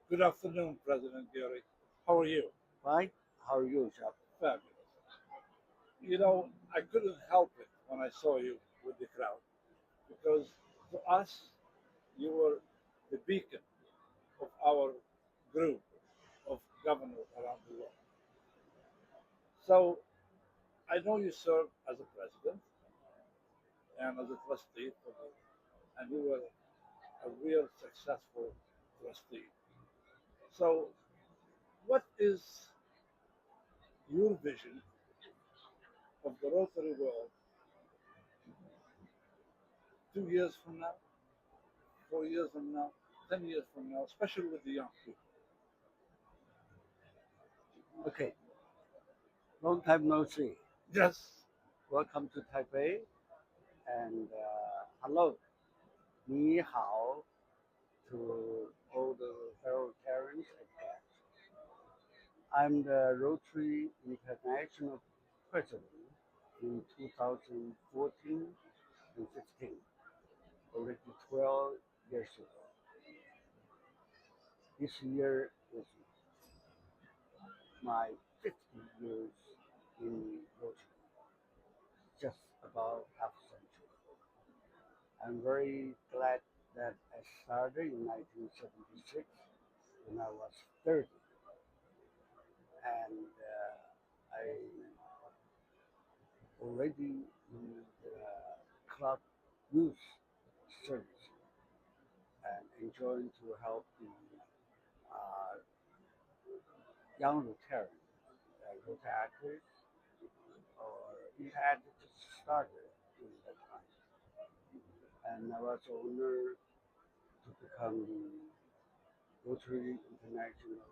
Good afternoon, President Gary. How are you? Right? How are you, Chuck? Fabulous. I couldn't help it when I saw you with the crowd because to us, you were the beacon of our group of governors around the world. So I know you served as a president and as a trustee, and you were a real successful trustee. So, what is your vision of the Rotary world 2 years from now, 4 years from now, 10 years from now, especially with the young people? Okay, long time no see. Yes. Welcome to Taipei and hello, ni hao to all the fellow Terrans and guests. I'm the Rotary International President in 2014 and 15, already 12 years ago. This year is my 50 years in Rotary, just about half century. I'm very glad that I started in 1976 when I was 30, and I already in the club youth service and enjoying to help the uh, young Rotarian, Rotary or he had just started during that time. And I was honored to become the Rotary International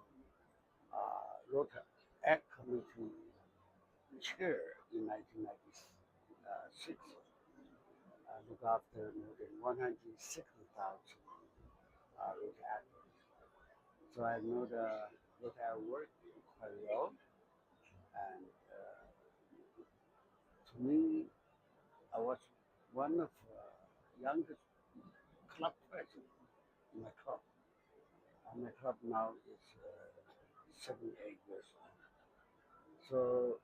Rotary Act Committee chair in 1996. Look after more than 160,000 Rotary actors. So I know the Rotary work quite well. And to me, I was one of youngest club president in my club. My club now is 78 years old. So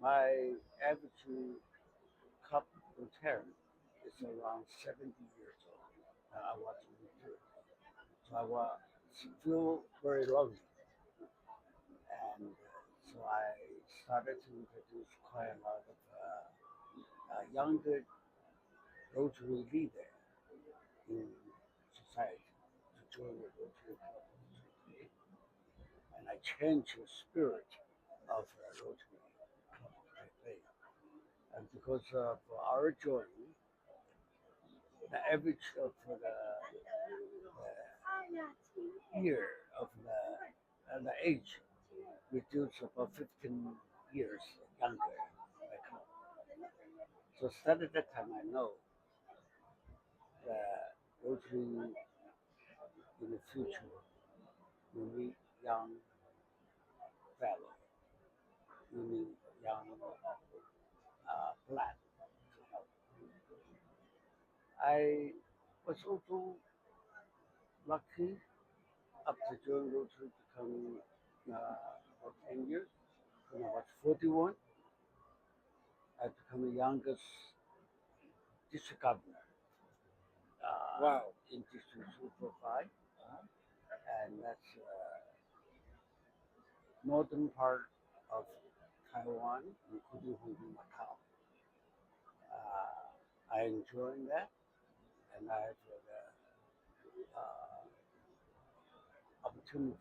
my average club return is around 70 years old. I was retired. So I was still very lonely. And so I started to introduce quite a lot of younger Rotary leader in society to join the Rotary Club. And I changed the spirit of Rotary Club Taipei. And because of our joining, the average of the year of the age reduced about 15 years younger. Like, so started that time I know that Rotary in the future we need young fellow, we need young blood to help. I was also lucky after joining Rotary become about 10 years. When I was 41, I became the youngest district governor Wow. in District 245, and that's northern part of Taiwan, including Hong Kong, Macau. I enjoy that, and I have the opportunity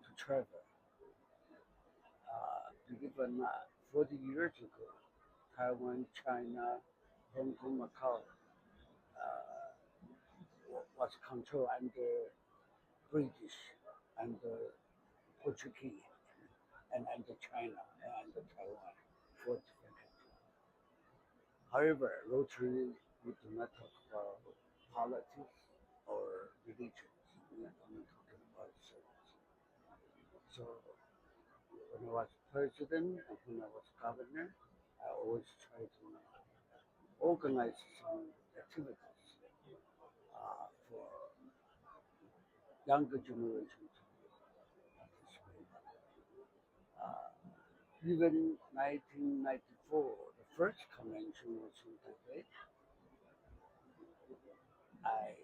to travel. Even 40 years ago, Taiwan, China, Hong Kong, Macau uh, was controlled under British, under Portuguese, and under China, and under Taiwan, four different countries. However, Rotary, we do not talk about politics or religion. We are only talking about service. So when I was president and when I was governor, I always try to organize some activities for younger generation to participate. Even 1994, the first convention was in Taipei. I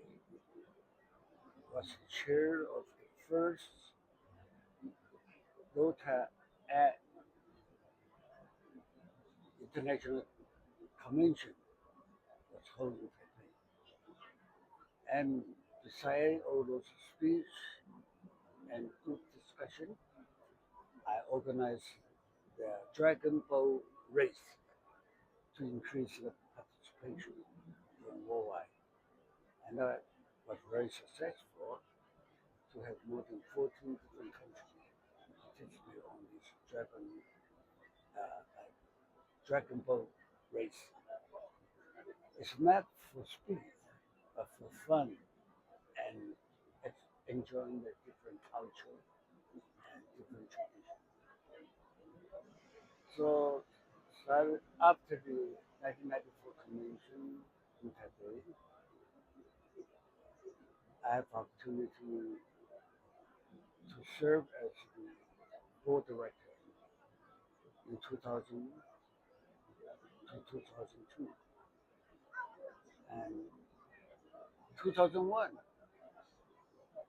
was chair of the first Dota at International Convention was held in Taipei. And beside all those speech and group discussion, I organized the Dragon Ball race to increase the participation in worldwide. And that was very successful to have more than 14 different countries participate on this Dragon Ball race. It's not for speed, but for fun and enjoying the different culture and different traditions. So, started after the 1994 convention in Taipei, I have opportunity to serve as the board director in 2000 to 2002. And 2001,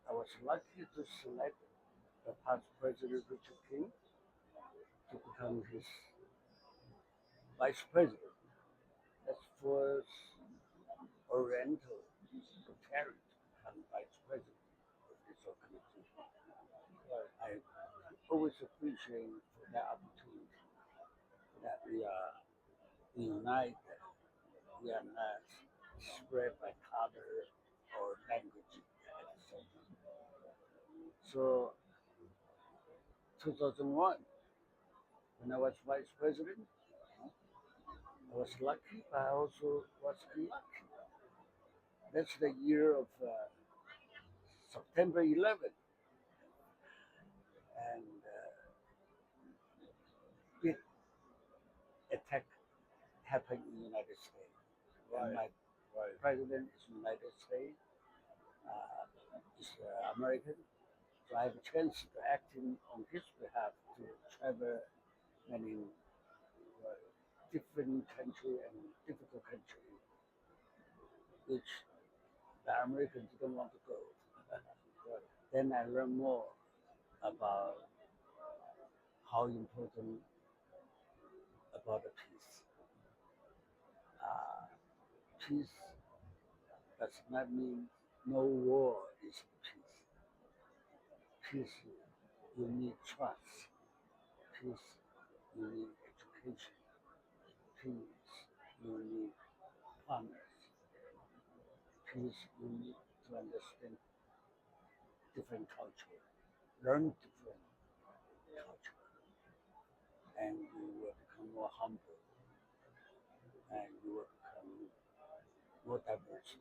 I was lucky to select the past President Richard King to become his vice president. That's first Oriental Rotarian to become vice president of this organization. I always appreciate for that opportunity that we are united. We are not spread by color or language at the same time. So 2001, when I was vice president, I was lucky, but I also was unlucky. That's the year of September 11th, and big attack happened in the United States. And Right, my right. president is United States, is American, so I have a chance to acting on his behalf to travel many different country and difficult country, which the Americans didn't want to go. Then I learned more about how important about the peace. Uh, Peace does not mean no war is peace. Peace, you need trust. Peace, you need education. Peace, you need partners. Peace, you need to understand different culture, learn different culture, and you will become more humble, and you will become more diverse.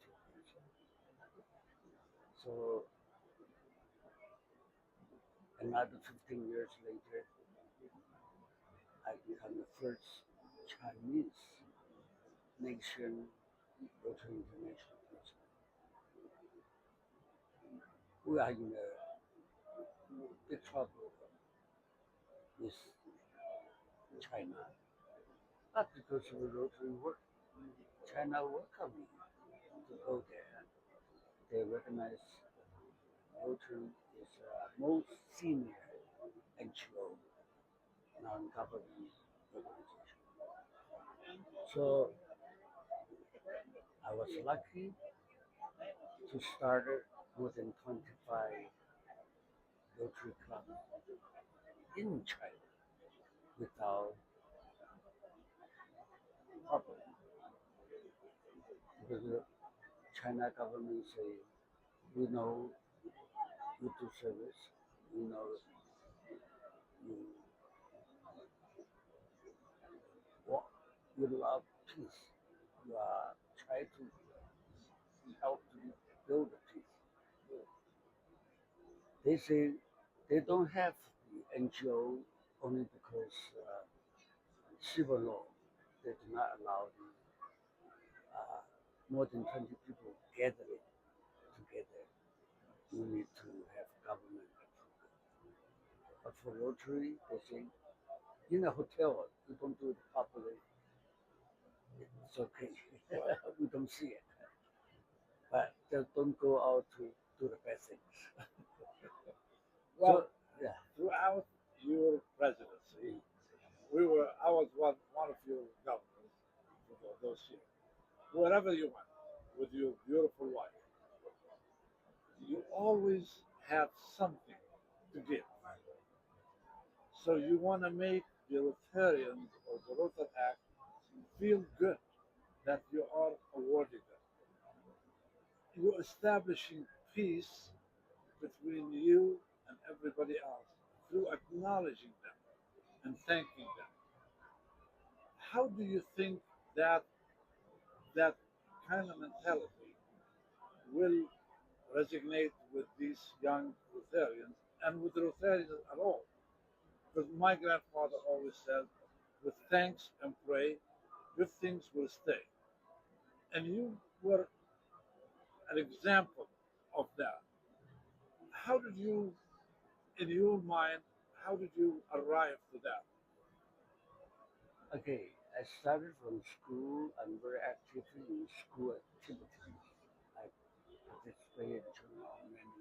So another 15 years later, I become the first Chinese nation Rotary International president. We are in a big trouble with China, not because of the Rotary work. China welcomed me to go there. They recognize Rotary is the most senior NGO, non-government organization. So I was lucky to start more than 25 Rotary clubs in China without problem. Because the China government say, we know you do service, we know you want, you love peace, you are trying to help to build the peace. They say they don't have the NGO only because civil law, they do not allow the, more than 20 people gathering together. You need to government approval. But for Rotary, they say in a hotel, you don't do it properly, it's okay. Right. We don't see it. But just don't go out to do the bad things. Well, So, yeah. throughout your presidency, I was one of your governors for those years. Wherever you went with your beautiful wife, you always have something to give. So you want to make the Rotarians or the Rotaract feel good that you are awarding them. You're establishing peace between you and everybody else through acknowledging them and thanking them. How do you think that that kind of mentality will resonate with these young Rotarians and with the Rotarians at all? Because my grandfather always said, with thanks and pray, good things will stay. And you were an example of that. How did you, in your mind, how did you arrive to that? Okay, I started from school. I'm very active in school activities. I participate in many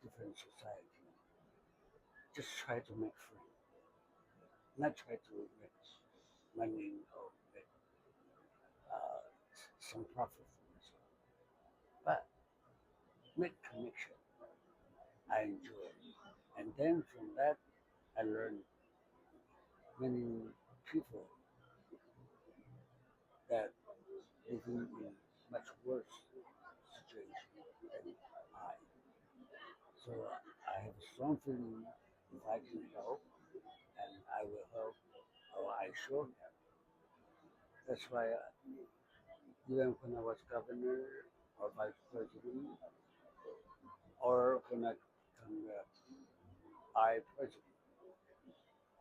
different societies. Just try to make friends, not try to make money or make some profit for myself, but make connection. I enjoy it. And then from that, I learned many people that living in much worse situation than I. So I have a strong feeling if I can help, and I will help, or I should help. That's why even when I was governor or vice president, or when I become I president,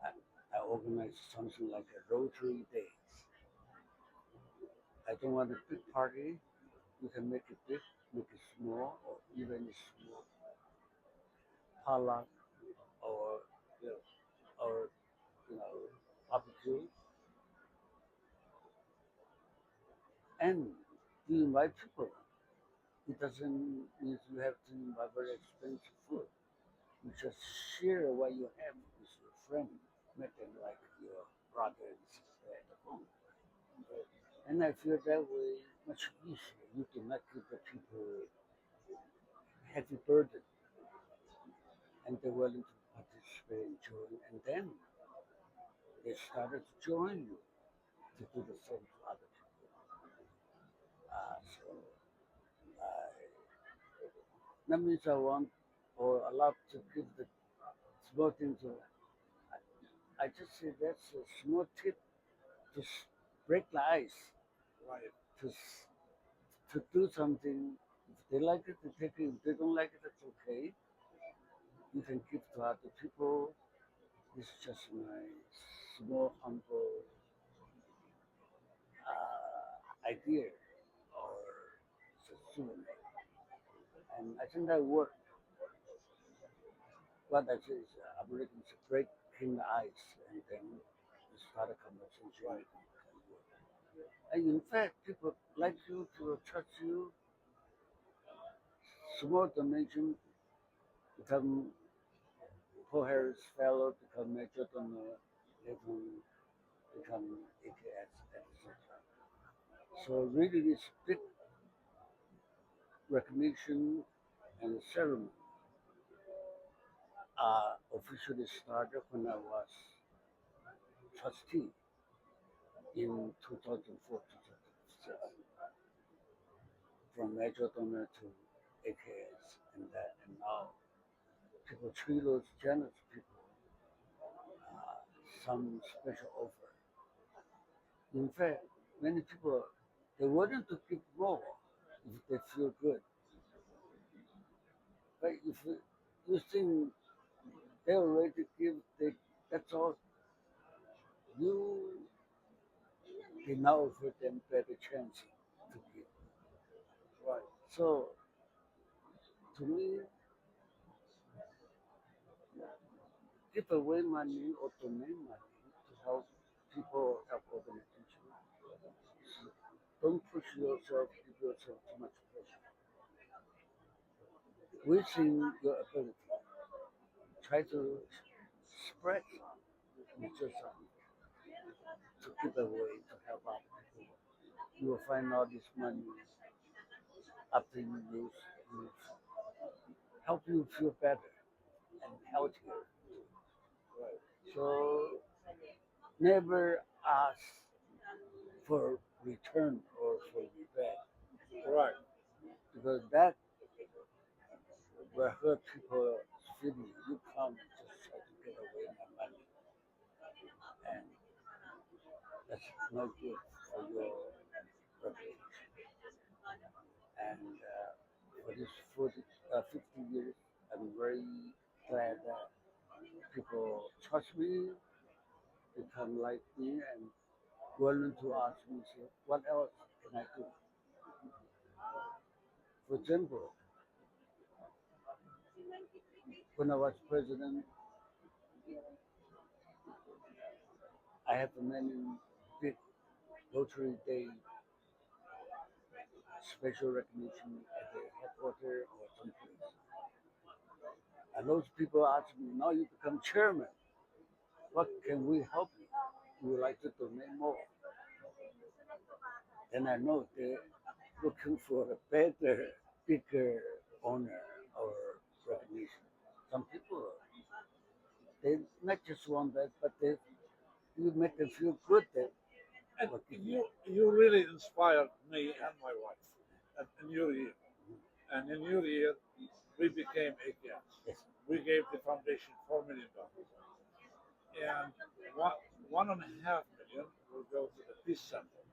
I, I organized something like a Rotary Days. I don't want a big party. You can make it big, make it small, or even a small potluck or Yes, or you know barbecue, and you invite people. It doesn't mean you have to invite very expensive food. You just share what you have with your friend, make them like your brother and sister at home. And I feel that way much easier. You do not give the people heavy burden, and they're willing to participate and join. And then they started to join you to do the same to other people. So that means I want or allowed to give the small things. I just say that's a small tip to break the ice, right. to to do something. If they like it, they take it. If they don't like it, that's okay. You can give to other people. This is just my small, humble idea or suggestion. And I think that worked. What I say is Americans breaking the ice and then we start a conversation. Right. And in fact, people like you to trust you. Small donation become Paul Harris Fellow, become Major Donor, even become AKS, etc. So really this big recognition and ceremony officially started when I was trustee in 2004, 2006, from Major Donor to AKS, and now people treat those generous people some special offer. In fact, many people they willing to give more if they feel good. But if you think they already give, that's all you can now offer them better chance to give. Right. So to me, give away money or donate money to help people, help organizations. Don't push yourself, give yourself too much pressure. Within your ability, try to spread just to give away to help out people. You will find out this money after you use will help you feel better and healthier. Right. So never ask for return or for revenge Right. because that will hurt people's feelings. You come just try to get away my money, and that's not good for your reputation. And for this 50 years, I'm very glad that people trust me, become like me, and willing to ask me, say, what else can I do? For example, when I was president, I have many big Rotary Day special recognition at the headquarters or someplace. And those people ask me, now you become chairman, what can we help you? We would like to donate more. Then I know they're looking for a better, bigger honor or recognition. Some people, they not just want that, but they you make them feel good that And what you really inspired me and my wife. And in your year, and in your year, we became AKS. yes, We gave the foundation $4 million, and one 1.5 million will go to the Peace Center,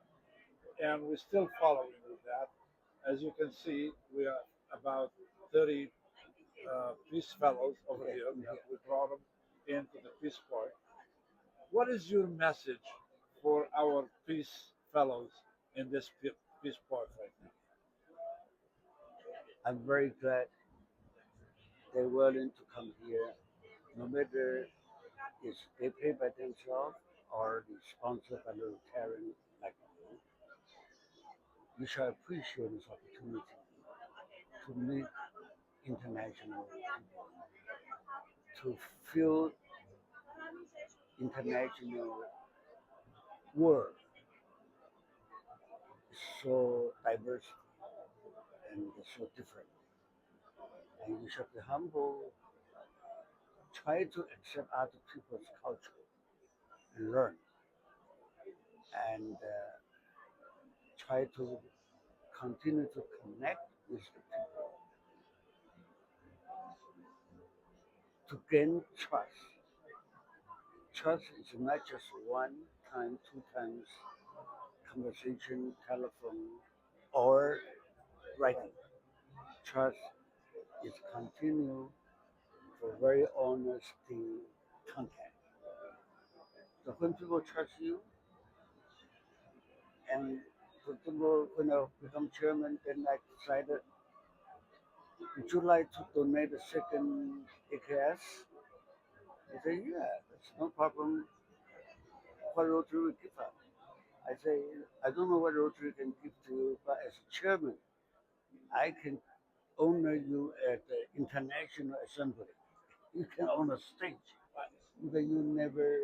and we're still following with that. As you can see, we are about 30 Peace Fellows over yes, here, yeah. and we brought them into the Peace Park. What is your message for our Peace Fellows in this Peace Park right now? I'm very glad they're willing to come here, no matter if they pay by themselves or they sponsored by the Rotarian like you. You should appreciate this opportunity to meet international people, to feel international world is so diverse and so different. And you should be humble, try to accept other people's culture and learn, and try to continue to connect with the people to gain trust. Trust is not just one time, two times conversation, telephone, or writing. Trust is continue for very honest contact. So when people trust you, and for example, when I become chairman, then I decided, would you like to donate a second AKS? They say, yeah, that's no problem. What Rotary will give up? I say, I don't know what Rotary can give to you, but as chairman, I can honor you at the International Assembly. You can own a stage, but you never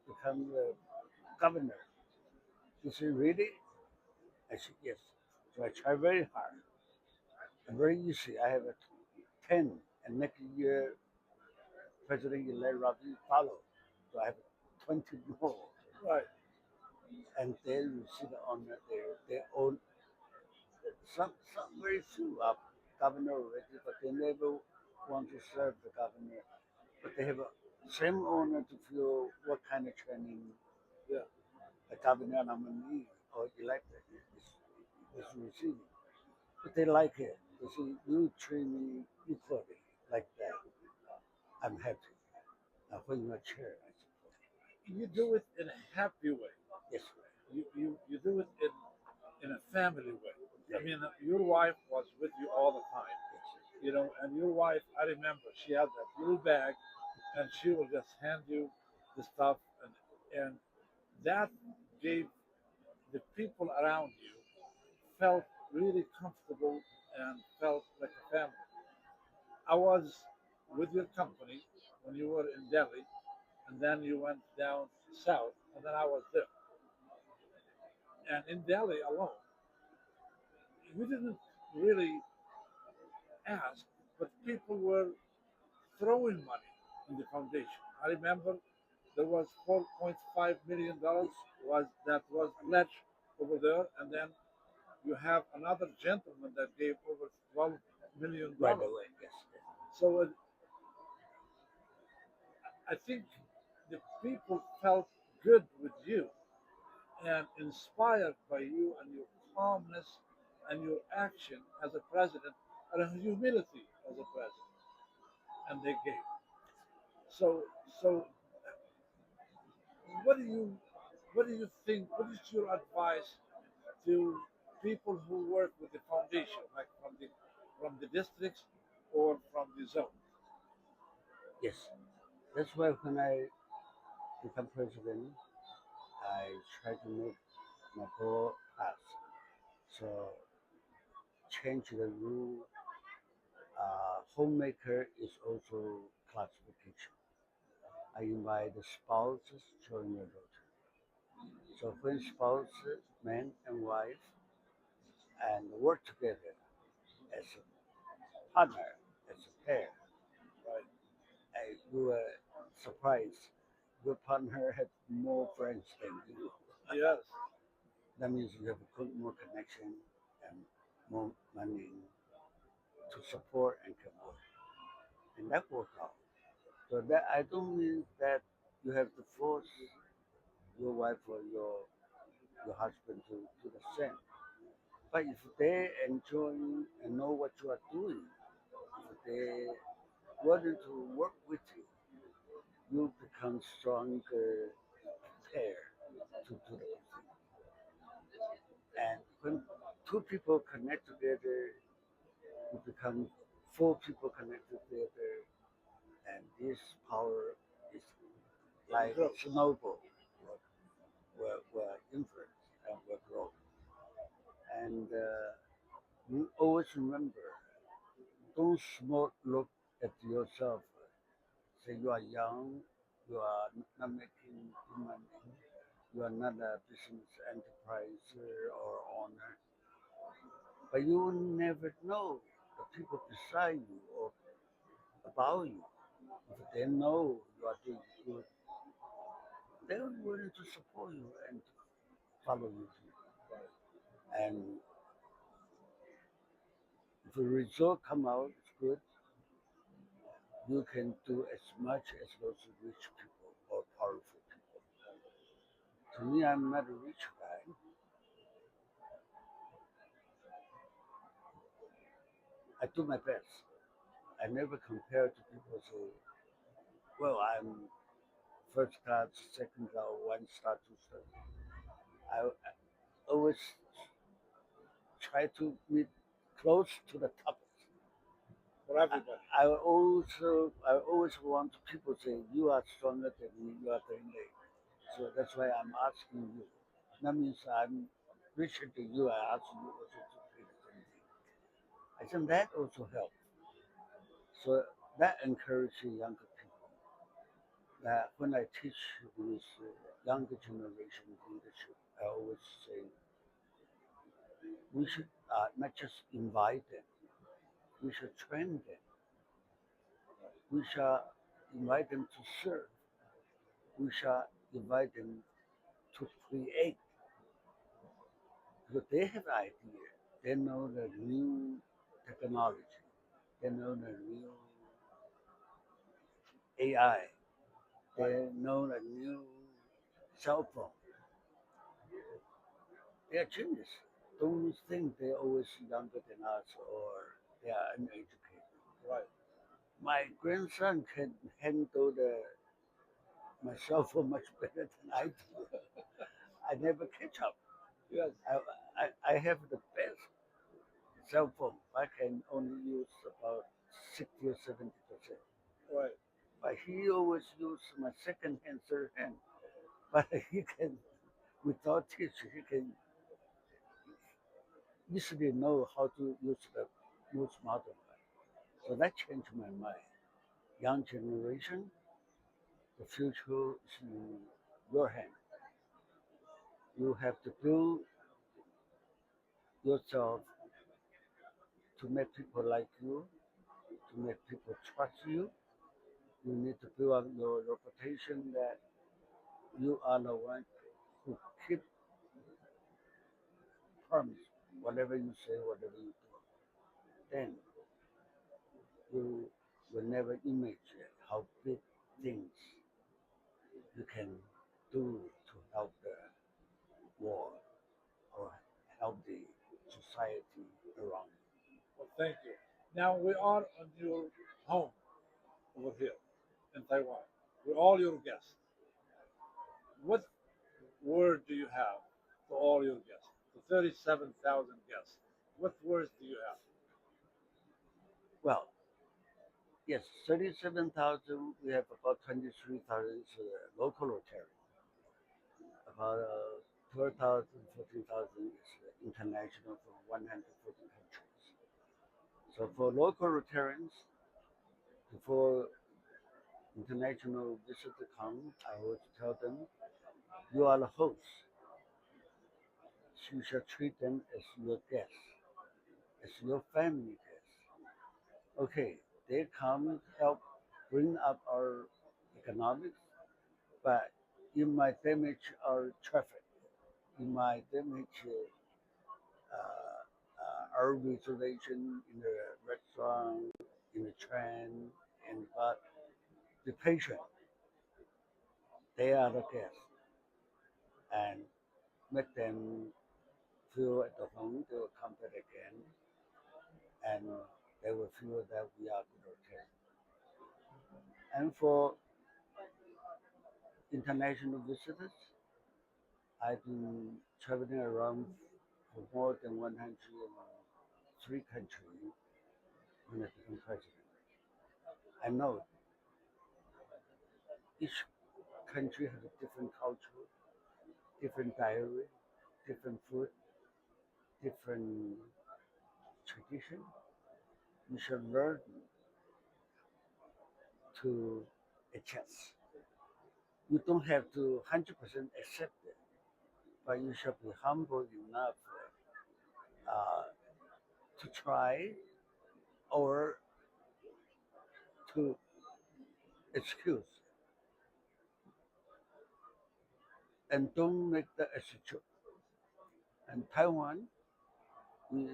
become the governor. You say, really? I said, yes. So I try very hard and very easy. I have a 10, and next year, President-elect Ravi follow. So I have 20 more. Right. And they receive the honor their own. Some very few are governor already, but they never want to serve the governor. But they have a same honor to feel what kind of training Yeah. a governor nominee or elected is receiving. But they like it. They say, you treat me equally like that. I'm happy. Now when you're chair, I You do it in a happy way. yes, You do it in a family way. I yes, mean, your wife was with you all the time, yes, and your wife, I remember she had that little bag and she will just hand you the stuff, and that gave the people around you felt really comfortable and felt like a family. I was with your company when you were in Delhi, and then you went down south, and then I was there. And in Delhi alone, we didn't really ask, but people were throwing money in the foundation. I remember there was $4.5 million Yes. was pledged over there, and then you have another gentleman that gave over $12 million. Right away. Yes. Yes. So I think the people felt good with you and inspired by you and your calmness and your action as a president and humility as a president, and they gave. So, so what do you what do you think? What is your advice to people who work with the foundation, like from the districts or from the zone? Yes. That's why when I become president, I try to make my goal pass. So change the rule. Homemaker is also classification. I invite the spouses join the rotary. So when spouses, man and wife, and work together as a partner, as a pair, Right? you are surprised. Your partner has more friends than you. Yes. That means you have more connection and more money to support and can work. And that work out. So that I don't mean that you have to force your wife or your husband to do the same. But if they enjoy and know what you are doing, if they wanting to work with you, you become stronger pair to do the thing. And when two people connect together, you become four people connected together, and this power is It like grows. snowball, will influence and will grow. And you always remember, don't small look at yourself. Say you are young, you are not making money, you are not a business enterprise or owner, but you will never know the people beside you or about you. If they know you are doing good, they are willing to support you and to follow you too. And if the result come out is good, you can do as much as those rich people or powerful people. To me, I'm not a rich guy. I do my best. I never compare to people say, well, I'm first class, second class, one star, two star. I always try to be close to the top. For everybody. I always want people to say you are stronger than me, you are doing it. So that's why I'm asking you. That means I'm richer than you. I ask you also to pay the same thing. I think that also helps. So that encourages younger people. That when I teach this younger generation leadership, I always say we should not just invite them, we should train them. We shall invite them to serve. We shall invite them to create. Because they have idea. They know the new technology. They know the new AI. Right. They know the new cell phone. They are genius. Don't think they're always younger than us or they are uneducated. Right. My grandson can handle my cell phone much better than I do. I never catch up. Yes. I have the best cell phone. I can only use about 60 or 70%. Right. but he always used my second hand, third hand. But he can, without teacher, he can easily know how to use the most modern one. So that changed my mind. Young generation, the future is in your hand. You have to build yourself to make people like you, to make people trust you. You need to build up your reputation that you are the one who keep promise, whatever you say, whatever you do. Then you will never imagine how big things you can do to help the world or help the society around you. Well, thank you. Now we are on your home over here in Taiwan. We're all your guests. What word do you have to all your guests? To 37,000 guests. What words do you have? Well, yes, 37,000, we have about 23,000 local Rotary, about 12,000, 14,000 is international from 140 countries. So for local Rotarians, before international visitors come, I would tell them, you are the host. You shall treat them as your guests, as your family guests. Okay, they come help bring up our economics, but you might damage our traffic. You might damage our reservation in the restaurant, in the train, and but the patient, they are the guests, and make them feel at the home. They will come back again, and they will feel that we are good okay. And for international visitors, I've been traveling around for more than 103 countries in a different president. I know each country has a different culture, different diary, different food, different tradition. You should learn to adjust. You don't have to 100% accept it, but you should be humble enough uh, to try or to excuse and don't make the attitude. And Taiwan, we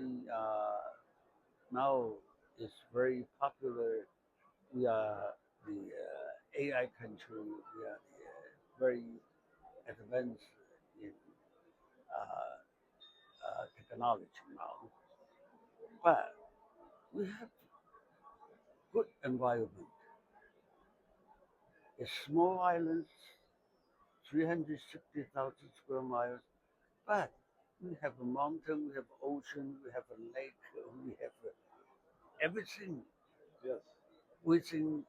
now is very popular. We are the AI country. We are the, very advanced in uh, technology now. But we have good environment. A small island, 360,000 square miles, but we have a mountain, we have ocean, we have a lake, we have everything Yes. within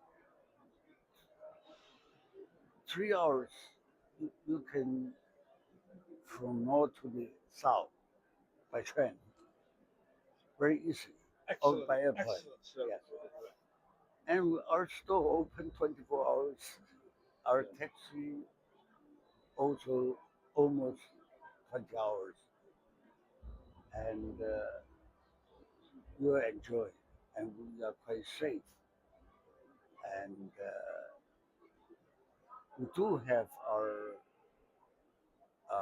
3 hours. You can from north to the south by train, very easy, or Excellent, by airplane. excellent service Yes, with the train. and our store open 24 hours. Our Yes. taxi also almost 20 hours, and you enjoy, and we are quite safe. And we do have our uh,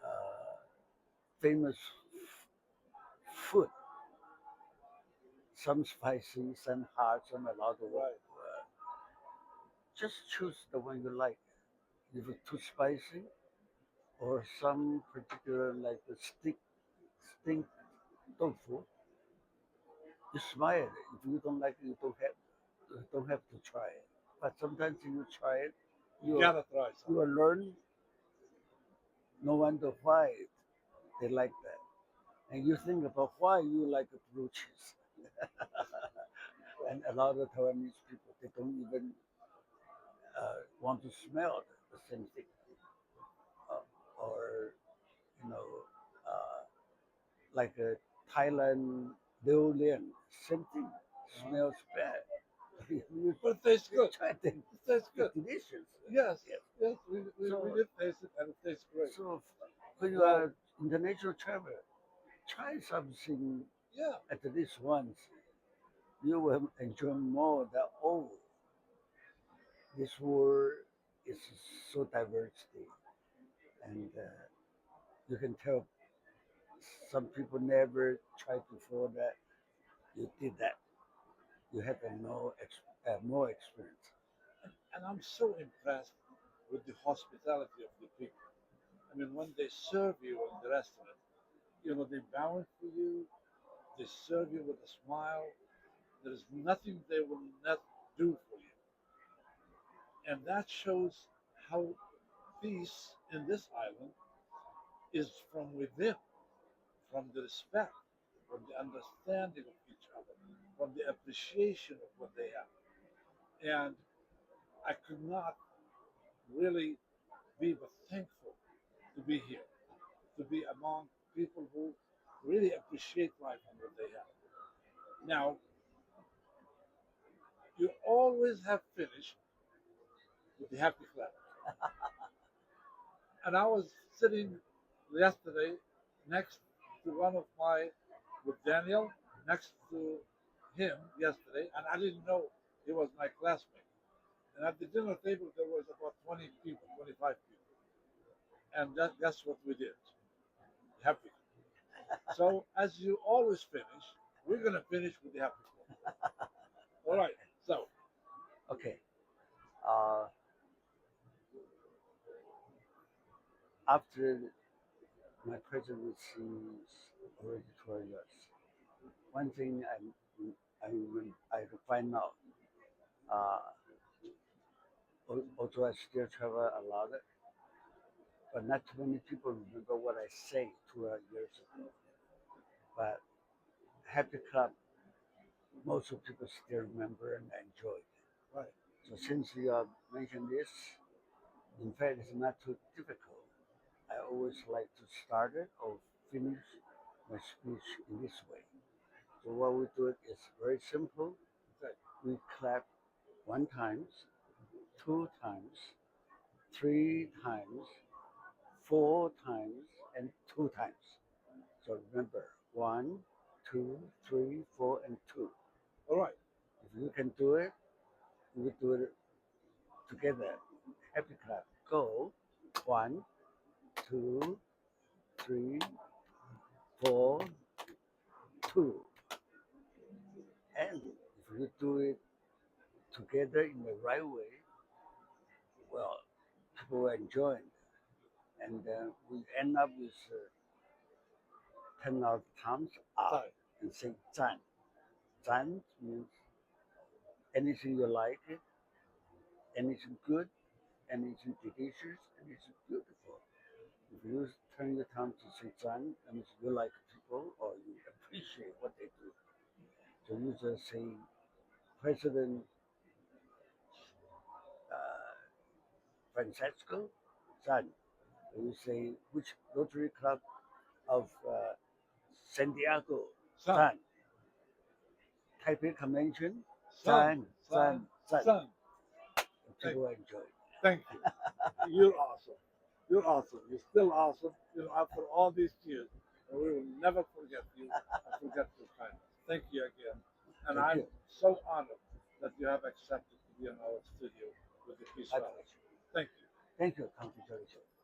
uh, famous food, some spicy, some hot, some a lot of. Right. Just choose the one you like. If it's too spicy, or some particular like the stink tofu, you smile it. If you don't like it, you don't have to try it. But sometimes if you try it, You you gotta try you some. will learn no wonder why they like that. And you think about why you like blue cheese. Right. And a lot of Taiwanese people they don't even want to smell the same thing, or you know, uh, like a Thailand durian, same thing, smells bad. You But it tastes good. try it, It tastes it's good. delicious. Yes, Yes. yes, we So, did taste it and it tastes great. so when you Well, are international traveler, try something yeah, at least once. You will enjoy more than oh, this world is so diversity, and you can tell some people never tried before that you did that. You had a more experience. and I'm so impressed with the hospitality of the people. I mean, when they serve you in the restaurant, they bow for you, they serve you with a smile. There is nothing they will not do for you. And that shows how peace in this island is from within, from the respect, from the understanding of each other, from the appreciation of what they have. And I could not really be but thankful to be here, to be among people who really appreciate life and what they have. Now, you always have finished with the happy clap. And I was sitting yesterday next to one of my, with Daniel, next to him yesterday, and I didn't know he was my classmate. And at the dinner table, there was about 20 people, 25 people. And that's what we did. Happy. So, as you always finish, we're going to finish with the happy clap. All right. So, Okay. Uh, After my presidency is already 12 years, one thing I find out, uh, although I still travel a lot, but not too many people remember what I say 12 years ago. But Happy Club, most of people still remember and enjoy it. right. So since you have mentioned this, in fact, it's not too difficult. I always like to start it or finish my speech in this way. So what we do it is very simple. Okay. We clap one times, two times, three times, four times, and two times. So remember, one, two, three, four, and two. All right. If you can do it, we do it together. Happy clap. Go. One, two, three, four, two. And if you do it together in the right way, well, people will enjoy it. And we end up with 10 out thumbs up Sorry. and say 赞. 赞 means anything you like it, anything good, anything delicious, anything beautiful. If you turn your tongue to say 赞, that means you like people or you appreciate what they do. So you just say President uh, Francesco 赞. You say which Rotary Club of Santiago Son, 赞. Taipei Convention son, 赞 son, 赞赞. son. Thank, People enjoy it. thank you. You're awesome. You're awesome. You're still awesome. After all these years, and we will never forget you and forget your kindness. Thank you again. And Thank I'm you. so honored that you have accepted to be in our studio with the Peace My Valley. pleasure. Thank you. Thank you, Country Joe.